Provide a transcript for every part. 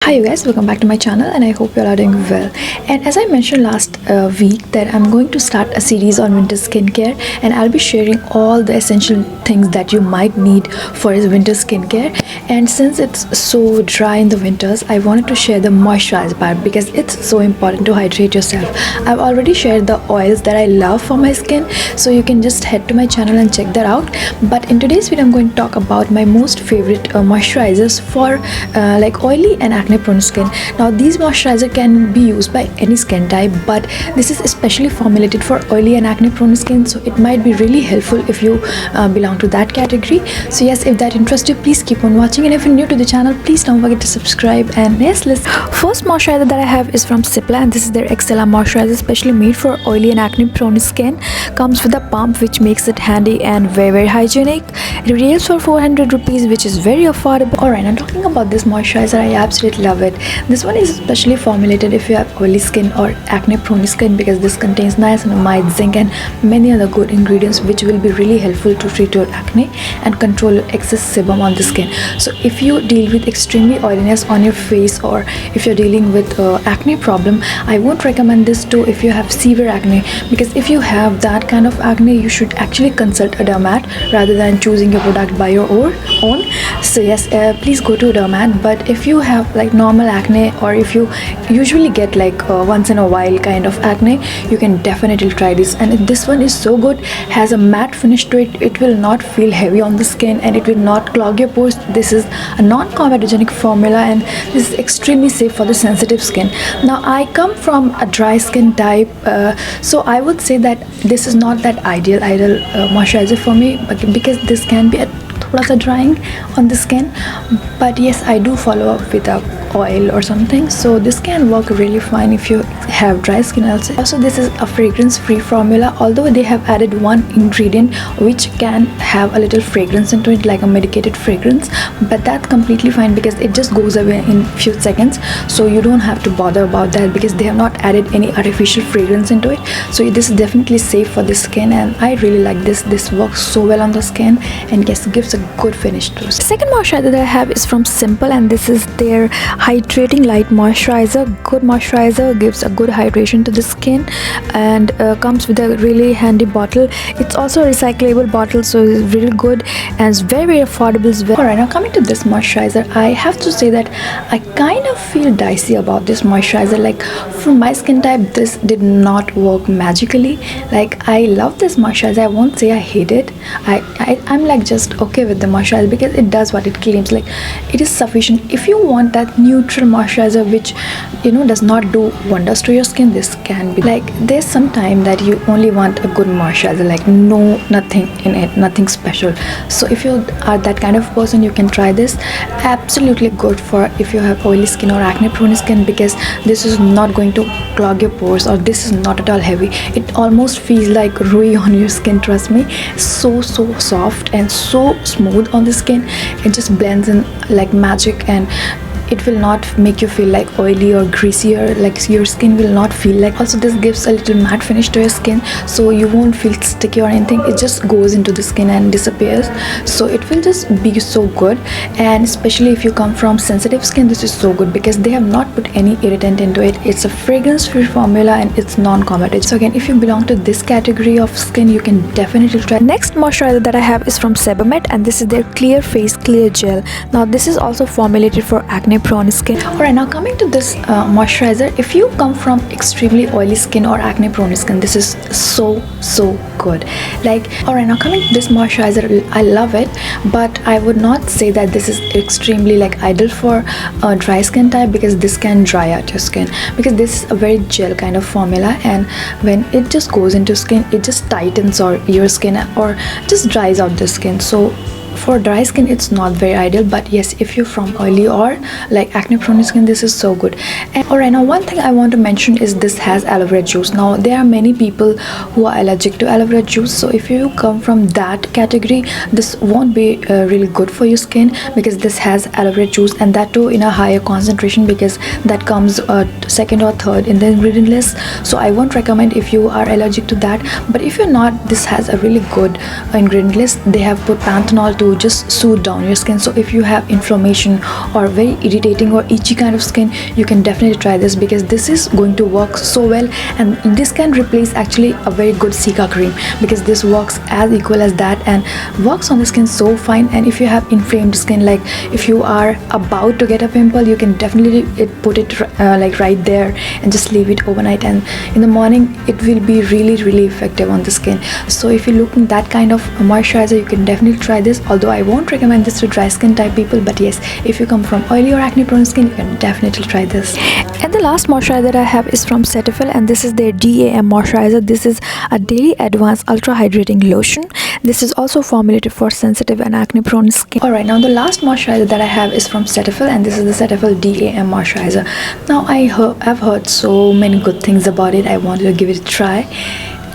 Hi you guys, welcome back to my channel and I hope you all are doing well. And as I mentioned last week that I'm going to start a series on winter skincare, and I'll be sharing all the essential things that you might need for winter skincare. And since it's so dry in the winters, I wanted to share the moisturizer part because it's so important to hydrate yourself. I've already shared the oils that I love for my skin, so you can just head to my channel and check that out. But in today's video I'm going to talk about my most favorite moisturizers for like oily and acne prone skin. Now these moisturizer can be used by any skin type, but this is especially formulated for oily and acne prone skin, so it might be really helpful if you belong to that category. So yes, if that interests you, please keep on watching, and if you're new to the channel, please don't forget to subscribe. And yes, let's first moisturizer that I have is from Zipline. This is their XLR moisturizer, especially made for oily and acne prone skin. Comes with a pump which makes it handy and very hygienic. It retails for 400 rupees, which is very affordable. Alright, now talking about this moisturizer, I absolutely love it. This one is especially formulated if you have oily skin or acne prone skin, because this contains niacinamide, zinc and many other good ingredients which will be really helpful to treat your acne and control your excess sebum on the skin. So if you deal with extremely oiliness on your face, or if you're dealing with acne problem, I won't recommend this too if you have severe acne, because if you have that kind of acne, you should actually consult a dermat rather than choosing your product by your own. So yes, please go to a dermat. But if you have like normal acne, or if you usually get like once in a while kind of acne, you can definitely try this. And this one is so good, has a matte finish to it. It will not feel heavy on the skin and it will not clog your pores. This is a non-comedogenic formula and this is extremely safe for the sensitive skin. Now I come from a dry skin type, so I would say that this is not that ideal moisturizer for me, because this can be a thoda sa drying on the skin. But yes, I do follow up with a oil or something, so this can work really fine if you have dry skin also. This is a fragrance free formula, although they have added one ingredient which can have a little fragrance into it, like a medicated fragrance, but that's completely fine because it just goes away in few seconds, so you don't have to bother about that because they have not added any artificial fragrance into it. So this is definitely safe for the skin, and I really like this works so well on the skin and yes, gives a good finish to it. The second moisturizer that I have is from Simple, and this is their hydrating light moisturizer. Good moisturizer, gives a good hydration to the skin, and comes with a really handy bottle. It's also a recyclable bottle, so it's really good and it's very affordable as well. Alright, now coming to this moisturizer, I have to say that I kind of feel dicey about this moisturizer. Like for my skin type, this did not work magically. Like I love this moisturizer, I won't say I hate it. I'm like just okay with the moisturizer because it does what it claims. Like it is sufficient. If you want that neutral moisturizer which does not do wonders to your skin, this can be. Like there's some time that you only want a good moisturizer, like nothing in it, nothing special. So if you are that kind of person, you can try this. Absolutely good for if you have oily skin or acne prone skin, because this is not going to clog your pores, or this is not at all heavy. It almost feels like rui on your skin, trust me. So soft and so smooth on the skin. It just blends in like magic, and it will not make you feel like oily or greasier. Like your skin will not feel like. Also this gives a little matte finish to your skin, so you won't feel sticky or anything. It just goes into the skin and disappears, so it will just be so good. And especially if you come from sensitive skin, this is so good because they have not put any irritant into it. It's a fragrance free formula and it's non-comedogenic. So again, if you belong to this category of skin, you can definitely try. Next moisturizer that I have is from Sebamed, and this is their clear face clear gel. Now this is also formulated for acne prone skin. Alright, now coming to this moisturizer, if you come from extremely oily skin or acne prone skin, this is so good. Like alright, now coming to this moisturizer, I love it, but I would not say that this is extremely like ideal for a dry skin type, because this can dry out your skin, because this is a very gel kind of formula, and when it just goes into skin, it just tightens or your skin or just dries out the skin. So for dry skin, it's not very ideal. But yes, if you're from oily or like acne prone skin, this is so good. And alright, now one thing I want to mention is this has aloe vera juice. Now there are many people who are allergic to aloe vera juice, so if you come from that category, this won't be really good for your skin, because this has aloe vera juice, and that too in a higher concentration, because that comes second or third in the ingredient list. So I won't recommend if you are allergic to that. But if you're not, this has a really good ingredient list. They have put panthenol too to just soothe down your skin. So if you have inflammation or very irritating or itchy kind of skin, you can definitely try this, because this is going to work so well, and this can replace actually a very good Cica cream, because this works as equal as that and works on the skin so fine. And if you have inflamed skin, like if you are about to get a pimple, you can definitely put it like right there and just leave it overnight, and in the morning it will be really effective on the skin. So if you're looking that kind of moisturizer, you can definitely try this, although I won't recommend this to dry skin type people, but yes, if you come from oily or acne prone skin, you can definitely try this. And the last moisturizer that I have is from Cetaphil, and this is their DAM moisturizer. This is a daily advanced ultra hydrating lotion. This is also formulated for sensitive and acne prone skin. Alright, now the last moisturizer that I have is from Cetaphil, and this is the Cetaphil DAM moisturizer. Now I've heard so many good things about it. I wanted to give it a try,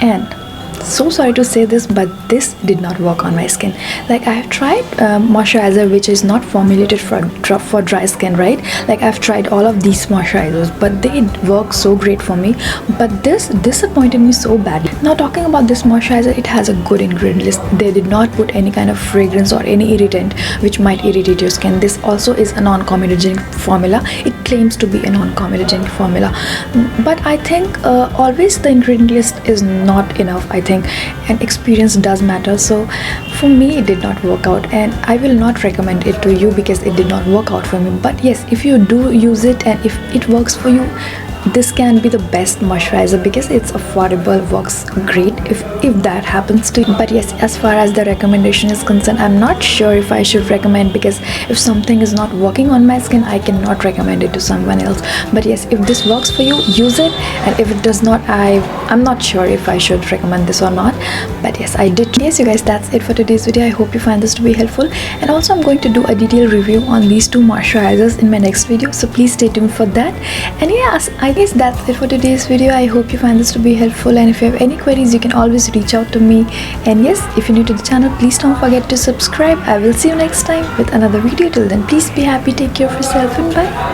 and so sorry to say this, but this did not work on my skin. Like, I have tried moisturizer which is not formulated for dry skin, right? Like, I've tried all of these moisturizers, but they work so great for me, but this disappointed me so badly. Now, talking about this moisturizer, it has a good ingredient list. They did not put any kind of fragrance or any irritant which might irritate your skin. This also is a non-comedogenic formula. It claims to be a non-comedogenic formula, but I think always the ingredient list is not enough, I think, and experience does matter. So for me, it did not work out, and I will not recommend it to you because it did not work out for me. But yes, if you do use it and if it works for you, this can be the best moisturizer, because it's affordable, works great if that happens to you. But yes, as far as the recommendation is concerned, I'm not sure if I should recommend, because if something is not working on my skin, I cannot recommend it to someone else. But yes, if this works for you, use it, and if it does not, I'm not sure if I should recommend this or not. But yes, I did. Yes, you guys, that's it for today's video. I hope you find this to be helpful, and also I'm going to do a detailed review on these two moisturizers in my next video, so please stay tuned for that. And yes, I guess that's it for today's video. I hope you find this to be helpful, and if you have any queries, you can always reach out to me. And yes, if you're new to the channel, please don't forget to subscribe. I will see you next time with another video. Till then, please be happy, take care of yourself, and bye.